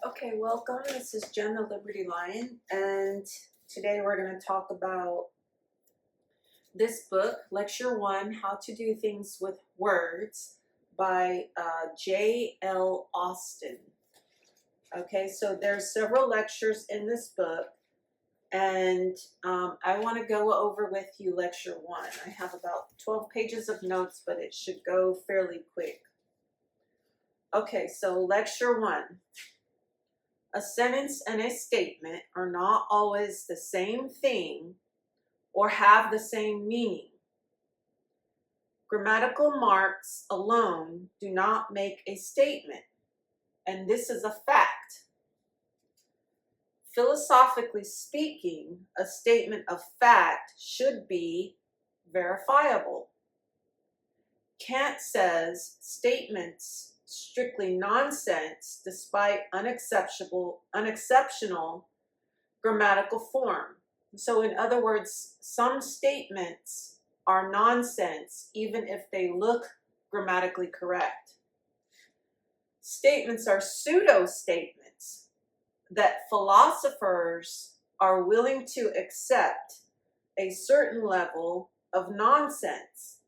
Okay, welcome. This is Jen the Liberty Lion, and today we're going to talk about this book, Lecture 1, How to Do Things with Words by J.L. Austin. Okay, so there's several lectures in this book, and I want to go over with you Lecture 1. I have about 12 pages of notes, but it should go fairly quick. Okay, so Lecture 1. A sentence and a statement are not always the same thing or have the same meaning. Grammatical marks alone do not make a statement, and this is a fact. Philosophically speaking, a statement of fact should be verifiable. Kant says statements strictly nonsense despite unexceptional grammatical form. So in other words, some statements are nonsense even if they look grammatically correct. Statements are pseudo-statements that philosophers are willing to accept a certain level of nonsense.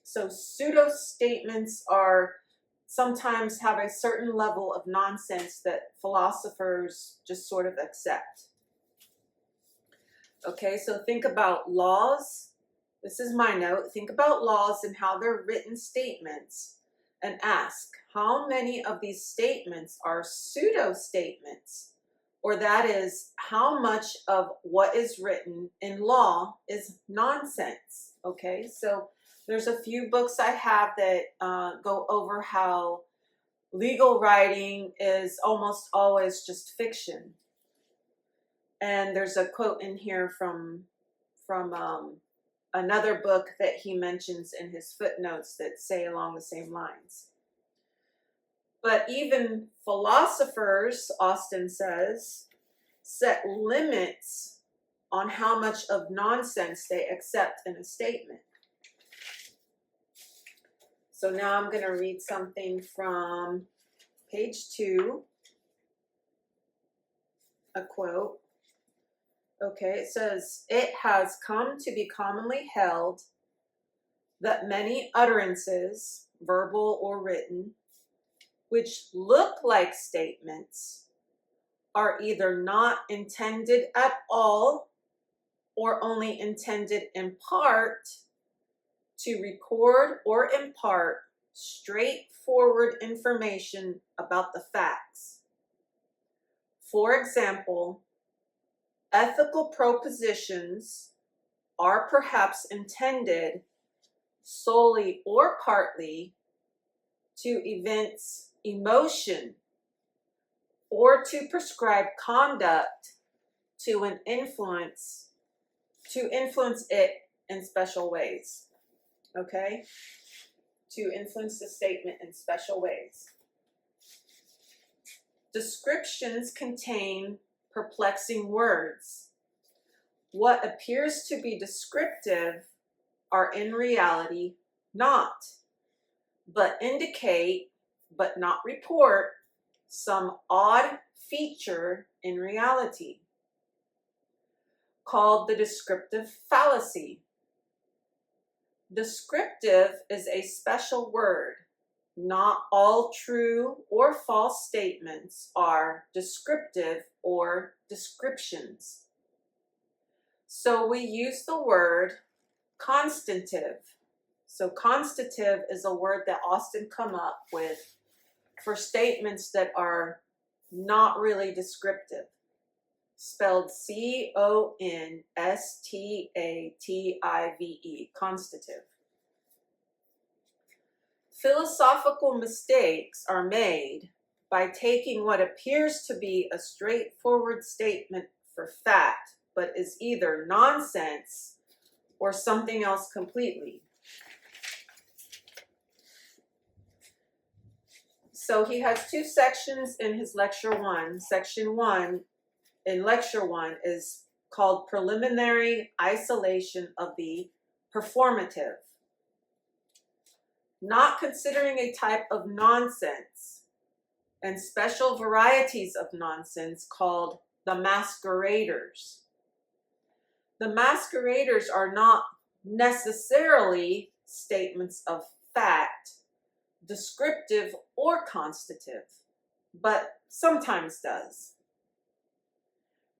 So pseudo-statements are sometimes have a certain level of nonsense that philosophers just sort of accept. Okay, so think about laws. This is my note. Think about laws and how they're written statements and ask how many of these statements are pseudo-statements, or that is how much of what is written in law is nonsense. Okay, so there's a few books I have that go over how legal writing is almost always just fiction. And there's a quote in here from another book that he mentions in his footnotes that say along the same lines. But even philosophers, Austin says, set limits on how much of nonsense they accept in a statement. So now I'm going to read something from page 2, a quote. Okay, it says, "It has come to be commonly held that many utterances, verbal or written, which look like statements, are either not intended at all or only intended in part to record or impart straightforward information about the facts. For example, ethical propositions are perhaps intended solely or partly to evince emotion or to prescribe conduct to influence it in special ways." Okay? To influence the statement in special ways. Descriptions contain perplexing words. What appears to be descriptive are in reality not, but indicate, but not report, some odd feature in reality, called the descriptive fallacy. Descriptive is a special word. Not all true or false statements are descriptive or descriptions. So we use the word constative. So constative is a word that Austin come up with for statements that are not really descriptive. Spelled constative, constative. Philosophical mistakes are made by taking what appears to be a straightforward statement for fact, but is either nonsense or something else completely. So he has two sections in his lecture 1. Section 1 in lecture 1 is called Preliminary Isolation of the Performative. Not considering a type of nonsense and special varieties of nonsense called the masqueraders. The masqueraders are not necessarily statements of fact, descriptive or constitutive, but sometimes does.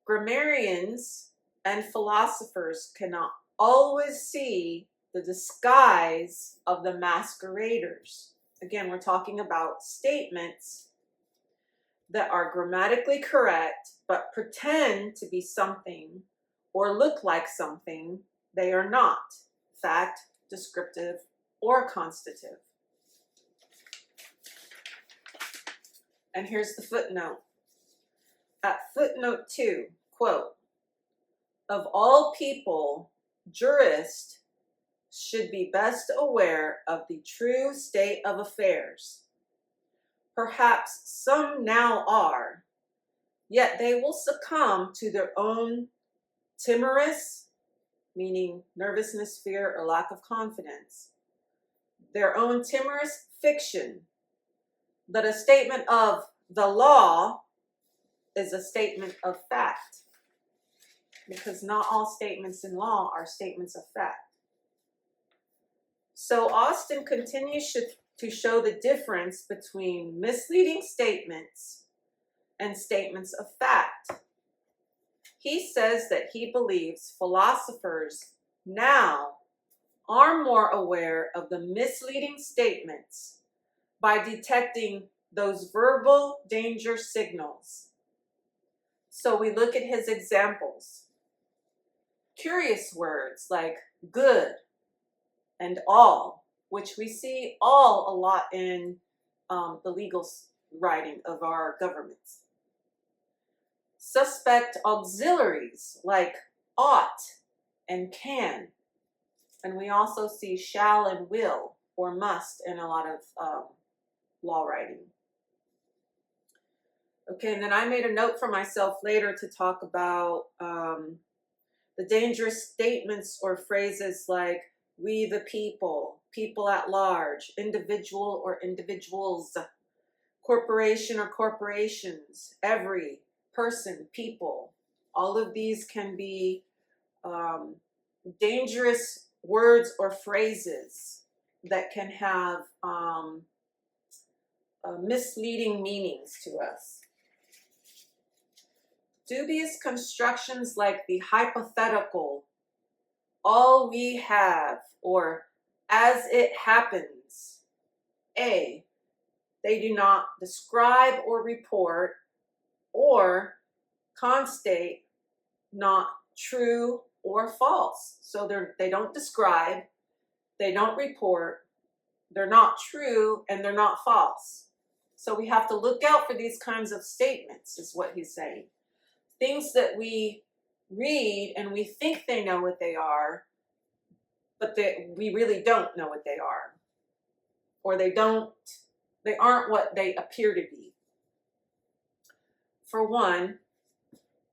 Grammarians and philosophers cannot always see the disguise of the masqueraders. Again, we're talking about statements that are grammatically correct but pretend to be something or look like something they are not, fact, descriptive, or constitutive. And here's the footnote. At footnote 2, quote, "Of all people, jurists should be best aware of the true state of affairs. Perhaps some now are, yet they will succumb to their own timorous," meaning nervousness, fear, or lack of confidence, "their own timorous fiction that a statement of the law is a statement of fact," because not all statements in law are statements of fact. So Austin continues to show the difference between misleading statements and statements of fact. He says that he believes philosophers now are more aware of the misleading statements by detecting those verbal danger signals. So we look at his examples. Curious words like good and all, which we see all a lot in the legal writing of our governments. Suspect auxiliaries like ought and can. And we also see shall and will or must in a lot of law writing. Okay, and then I made a note for myself later to talk about the dangerous statements or phrases like we the people, people at large, individual or individuals, corporation or corporations, every person, people. All of these can be dangerous words or phrases that can have misleading meanings to us. Dubious constructions like the hypothetical, all we have, or as it happens. A, they do not describe or report, or constate, not true or false. So they don't describe, they don't report, they're not true, and they're not false. So we have to look out for these kinds of statements, is what he's saying. Things that we read and we think they know what they are, but we really don't know what they are. Or they aren't what they appear to be. For one,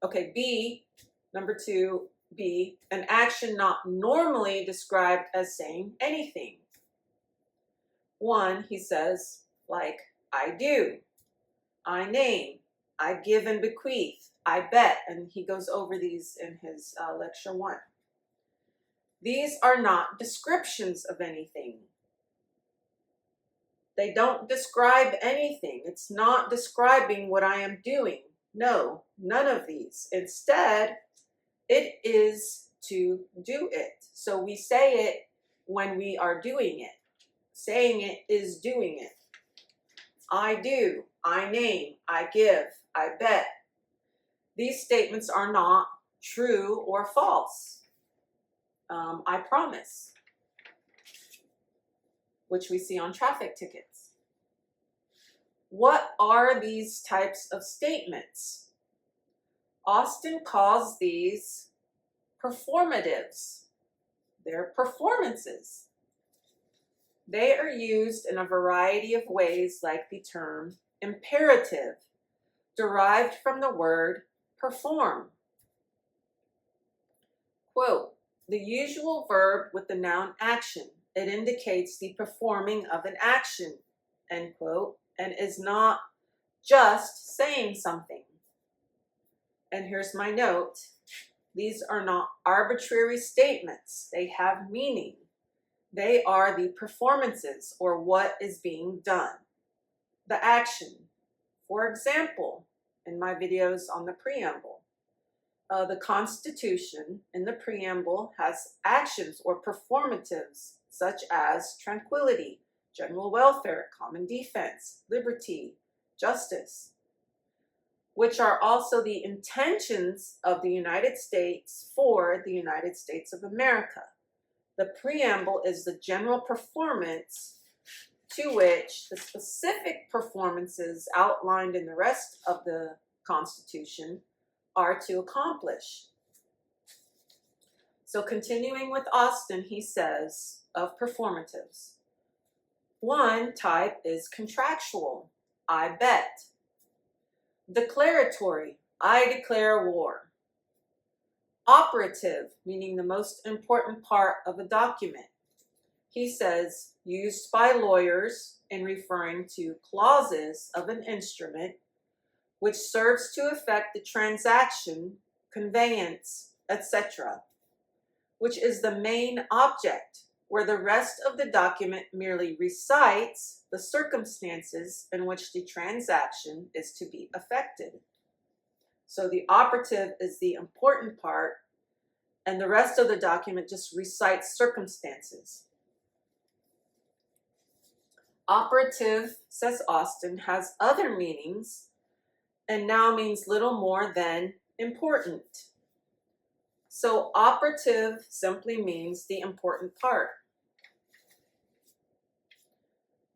okay, B, number 2, B, an action not normally described as saying anything. 1, he says, like, I do, I name, I give and bequeath, I bet, and he goes over these in his lecture 1. These are not descriptions of anything. They don't describe anything. It's not describing what I am doing. No, none of these. Instead, it is to do it. So we say it when we are doing it. Saying it is doing it. I do, I name, I give, I bet. These statements are not true or false. I promise, which we see on traffic tickets. What are these types of statements? Austin calls these performatives. They're performances. They are used in a variety of ways, like the term imperative, derived from the word perform. Quote, the usual verb with the noun action. It indicates the performing of an action, end quote, and is not just saying something. And here's my note. These are not arbitrary statements. They have meaning. They are the performances or what is being done, the action. For example, in my videos on the preamble, the Constitution in the preamble has actions or performatives such as tranquility, general welfare, common defense, liberty, justice, which are also the intentions of the United States for the United States of America. The preamble is the general performance to which the specific performances outlined in the rest of the Constitution are to accomplish. So continuing with Austin, he says of performatives, one type is contractual, I bet. Declaratory, I declare war. Operative, meaning the most important part of a document. He says, used by lawyers in referring to clauses of an instrument which serves to effect the transaction, conveyance, etc., which is the main object, where the rest of the document merely recites the circumstances in which the transaction is to be effected. So the operative is the important part, and the rest of the document just recites circumstances. Operative, says Austin, has other meanings and now means little more than important. So operative simply means the important part.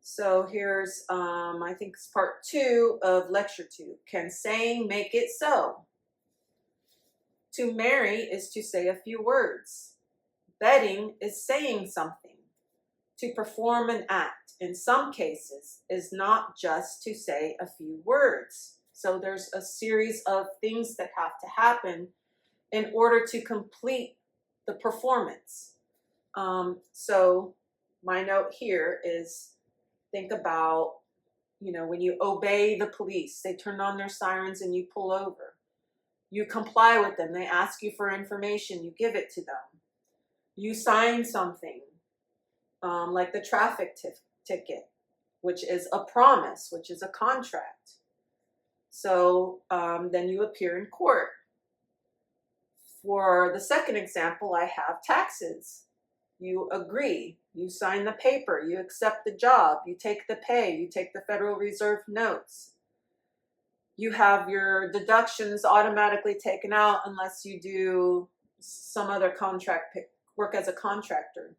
So here's, I think it's part 2 of lecture 2. Can saying make it so? To marry is to say a few words. Betting is saying something. To perform an act, in some cases, is not just to say a few words. So there's a series of things that have to happen in order to complete the performance. So my note here is, think about, when you obey the police, they turn on their sirens and you pull over. You comply with them. They ask you for information. You give it to them. You sign something, like the traffic ticket, which is a promise, which is a contract. So then you appear in court. For the second example, I have taxes. You agree, you sign the paper, you accept the job, you take the pay, you take the Federal Reserve notes. You have your deductions automatically taken out unless you do some other work as a contractor.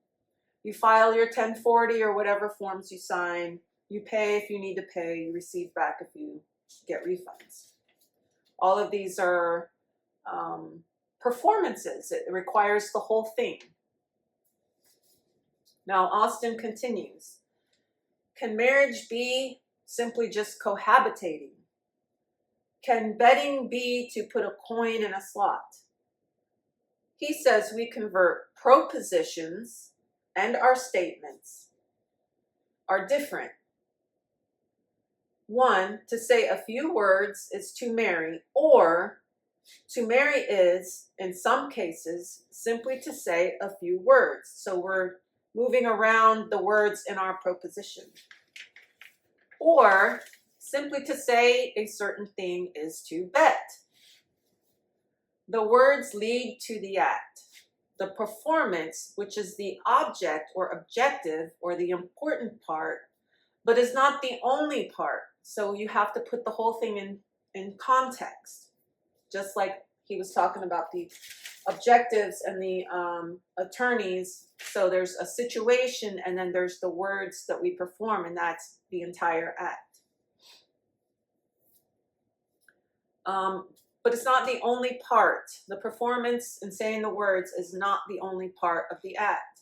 You file your 1040 or whatever forms you sign. You pay if you need to pay. You receive back if you get refunds. All of these are performances. It requires the whole thing. Now, Austin continues. Can marriage be simply just cohabitating? Can betting be to put a coin in a slot? He says we convert propositions and our statements are different. One, to say a few words is to marry, or to marry is, in some cases, simply to say a few words. So we're moving around the words in our proposition. Or simply to say a certain thing is to bet. The words lead to the act. The performance, which is the object or objective or the important part, but is not the only part. So you have to put the whole thing in context. Just like he was talking about the objectives and the attorneys. So there's a situation and then there's the words that we perform, and that's the entire act. But it's not the only part. The performance and saying the words is not the only part of the act,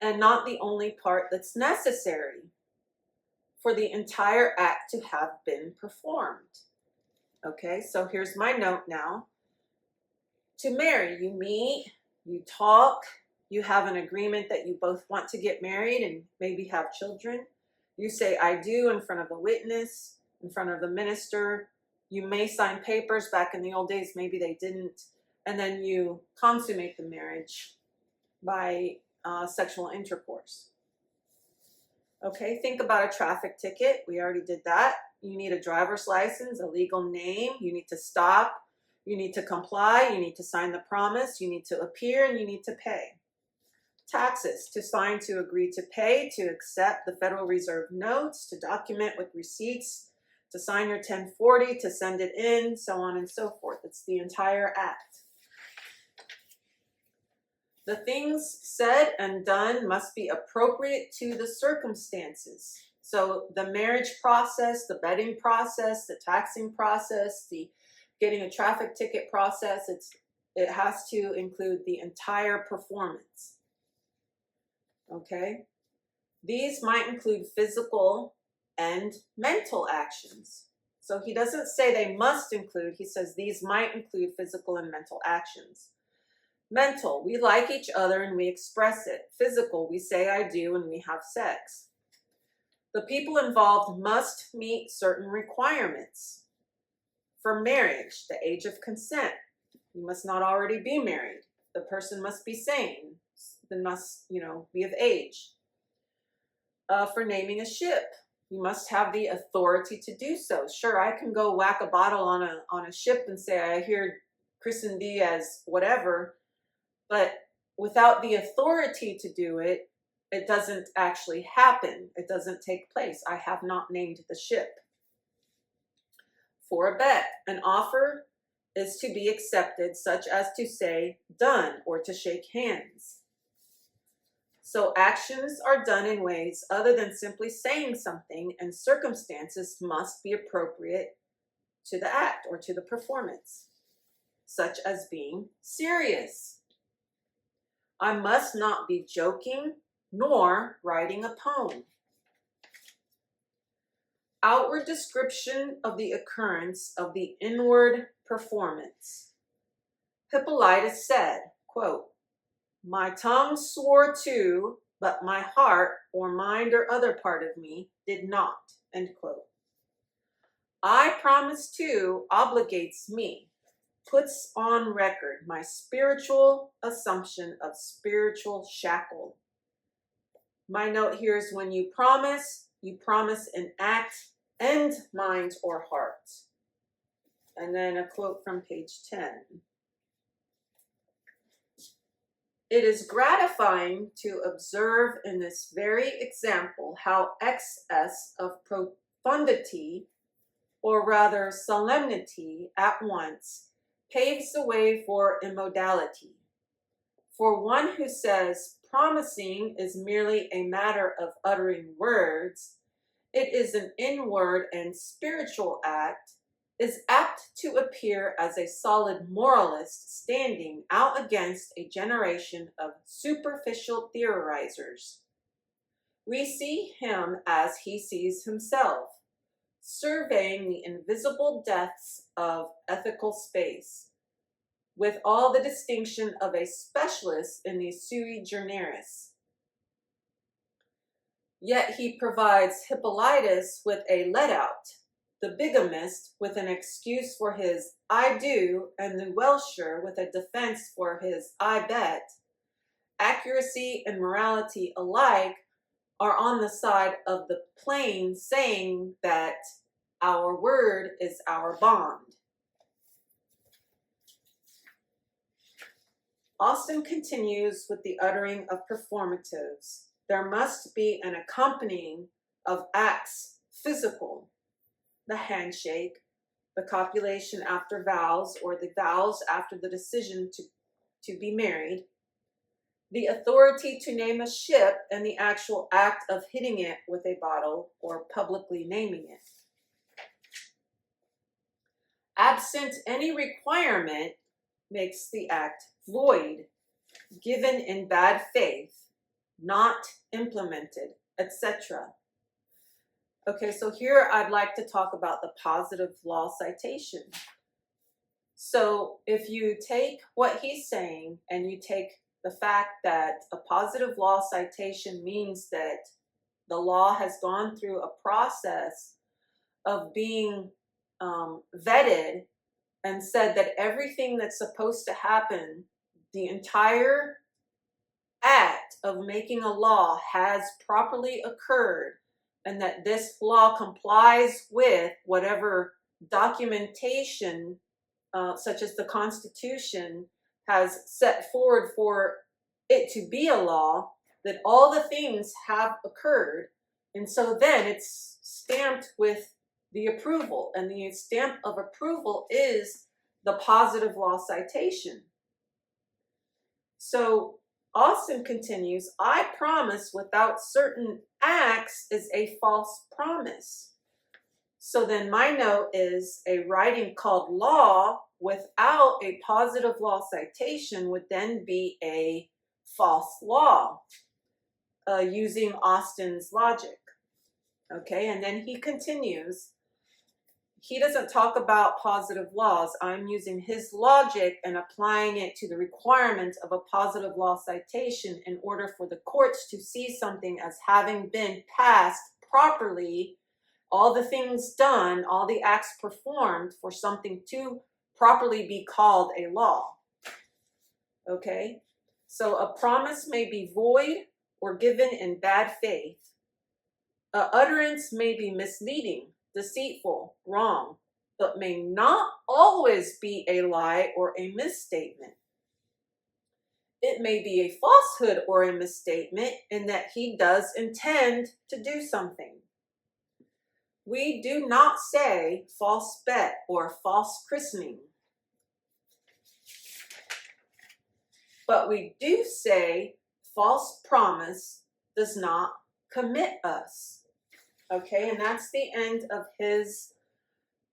and not the only part that's necessary for the entire act to have been performed. Okay, so here's my note now. To marry, you meet, you talk, you have an agreement that you both want to get married and maybe have children. You say, I do, in front of a witness. in front of the minister. You may sign papers. Back in the old days, maybe they didn't. And then you consummate the marriage by sexual intercourse. Okay, think about a traffic ticket. We already did that. You need a driver's license, a legal name. You need to stop. You need to comply. You need to sign the promise. You need to appear, and you need to pay. Taxes, to sign, to agree to pay, to accept the Federal Reserve notes, to document with receipts, to sign your 1040, to send it in, so on and so forth. It's the entire act. The things said and done must be appropriate to the circumstances. So the marriage process, the vetting process, the taxing process, the getting a traffic ticket process, it has to include the entire performance. Okay? These might include physical and mental actions. So he doesn't say they must include, he says these might include physical and mental actions. Mental, we like each other and we express it. Physical, we say I do and we have sex. The people involved must meet certain requirements. For marriage, the age of consent. You must not already be married. The person must be sane. They must, be of age. For naming a ship, you must have the authority to do so. Sure, I can go whack a bottle on a ship and say I hear christen thee as whatever, but without the authority to do it, it doesn't actually happen. It doesn't take place. I have not named the ship. For a bet, an offer is to be accepted, such as to say done or to shake hands. So actions are done in ways other than simply saying something, and circumstances must be appropriate to the act or to the performance, such as being serious. I must not be joking nor writing a poem. Outward description of the occurrence of the inward performance. Hippolytus said, quote, my tongue swore to, but my heart or mind or other part of me did not, end quote. I promise to obligates me, puts on record my spiritual assumption of spiritual shackle. My note here is when you promise in act and mind or heart. And then a quote from page 10. It is gratifying to observe in this very example how excess of profundity, or rather solemnity at once, paves the way for immodality. For one who says promising is merely a matter of uttering words, it is an inward and spiritual act, is apt to appear as a solid moralist standing out against a generation of superficial theorizers. We see him as he sees himself, surveying the invisible depths of ethical space, with all the distinction of a specialist in the sui generis. Yet he provides Hippolytus with a let-out, the bigamist with an excuse for his I do, and the Welsher with a defense for his I bet. Accuracy and morality alike are on the side of the plain, saying that our word is our bond. Austin continues with the uttering of performatives. There must be an accompanying of acts physical, the handshake, the copulation after vows, or the vows after the decision to be married, the authority to name a ship, and the actual act of hitting it with a bottle or publicly naming it. Absent any requirement makes the act void, given in bad faith, not implemented, etc. Okay, so here I'd like to talk about the positive law citation. So if you take what he's saying and you take the fact that a positive law citation means that the law has gone through a process of being vetted and said that everything that's supposed to happen, the entire act of making a law has properly occurred, and that this law complies with whatever documentation, such as the Constitution, has set forward for it to be a law, that all the things have occurred. And so then it's stamped with the approval, and the stamp of approval is the positive law citation. So Austin continues, I promise without certain acts is a false promise. So then my note is a writing called law without a positive law citation would then be a false law, using Austin's logic. Okay, and then he continues, he doesn't talk about positive laws. I'm using his logic and applying it to the requirements of a positive law citation in order for the courts to see something as having been passed properly, all the things done, all the acts performed for something to properly be called a law. Okay, so a promise may be void or given in bad faith. A utterance may be misleading, deceitful, wrong, but may not always be a lie or a misstatement. It may be a falsehood or a misstatement in that he does intend to do something. We do not say false bet or false christening, but we do say false promise does not commit us. Okay, and that's the end of his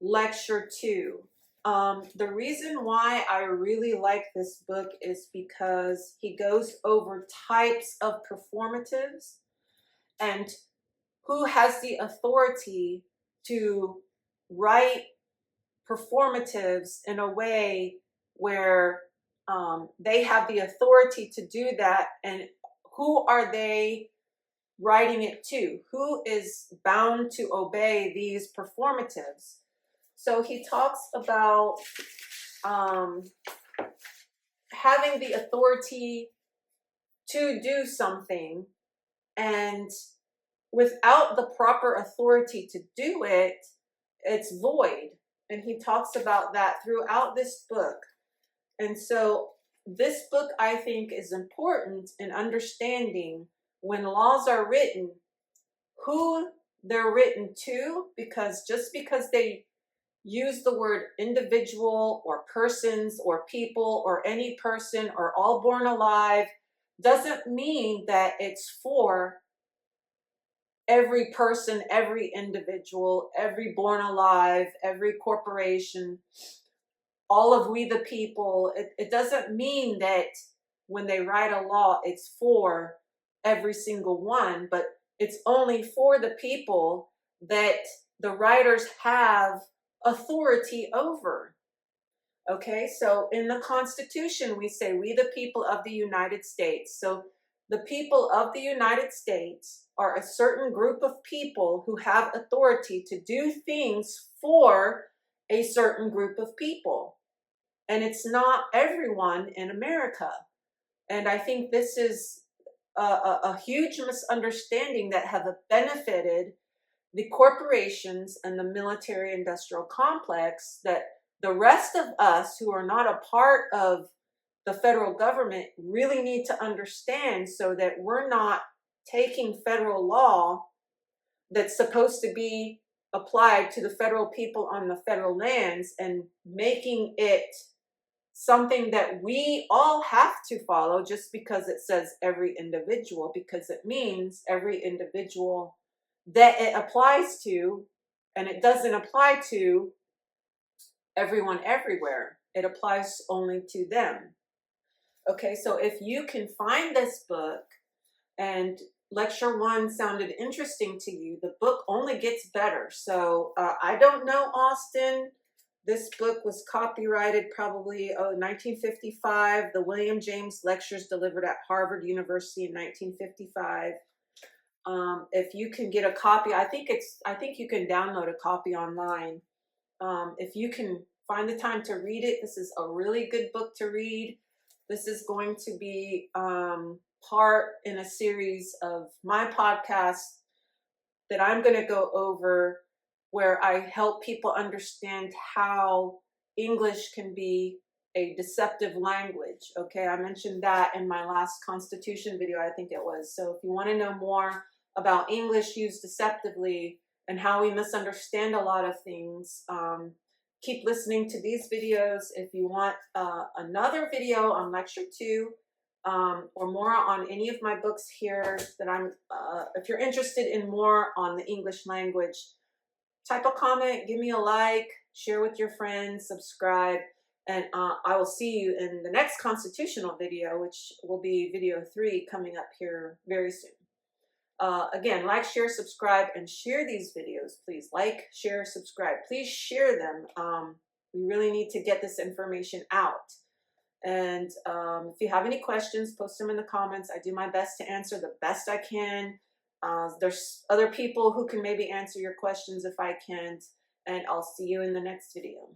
lecture 2. The reason why I really like this book is because he goes over types of performatives and who has the authority to write performatives in a way where they have the authority to do that, and who are they writing it to? Who is bound to obey these performatives? So he talks about having the authority to do something, and without the proper authority to do it, it's void. And he talks about that throughout this book. And so this book, I think, is important in understanding when laws are written, who they're written to, because just because they use the word individual or persons or people or any person or all born alive doesn't mean that it's for every person, every individual, every born alive, every corporation, all of we the people. It doesn't mean that when they write a law, it's for every single one, but it's only for the people that the writers have authority over. Okay, so in the Constitution, we say, we the people of the United States. So the people of the United States are a certain group of people who have authority to do things for a certain group of people. And it's not everyone in America. And I think this is a huge misunderstanding that have benefited the corporations and the military industrial complex, that the rest of us who are not a part of the federal government really need to understand, so that we're not taking federal law that's supposed to be applied to the federal people on the federal lands and making it something that we all have to follow just because it says every individual, because it means every individual that it applies to, and it doesn't apply to everyone everywhere. It applies only to them. Okay, so if you can find this book and lecture 1 sounded interesting to you, the book only gets better. So I don't know, Austin. This book was copyrighted probably 1955. The William James Lectures delivered at Harvard University in 1955. If you can get a copy, I think you can download a copy online. If you can find the time to read it, this is a really good book to read. This is going to be part in a series of my podcast that I'm going to go over, where I help people understand how English can be a deceptive language. Okay, I mentioned that in my last Constitution video, I think it was. So if you want to know more about English used deceptively and how we misunderstand a lot of things, keep listening to these videos. If you want another video on lecture 2, or more on any of my books here that if you're interested in more on the English language, type a comment, give me a like, share with your friends, subscribe, and I will see you in the next constitutional video, which will be video 3 coming up here very soon. Again, like, share, subscribe, and share these videos. Please like, share, subscribe. Please share them. We really need to get this information out. And if you have any questions, post them in the comments. I do my best to answer the best I can. There's other people who can maybe answer your questions if I can't. And I'll see you in the next video.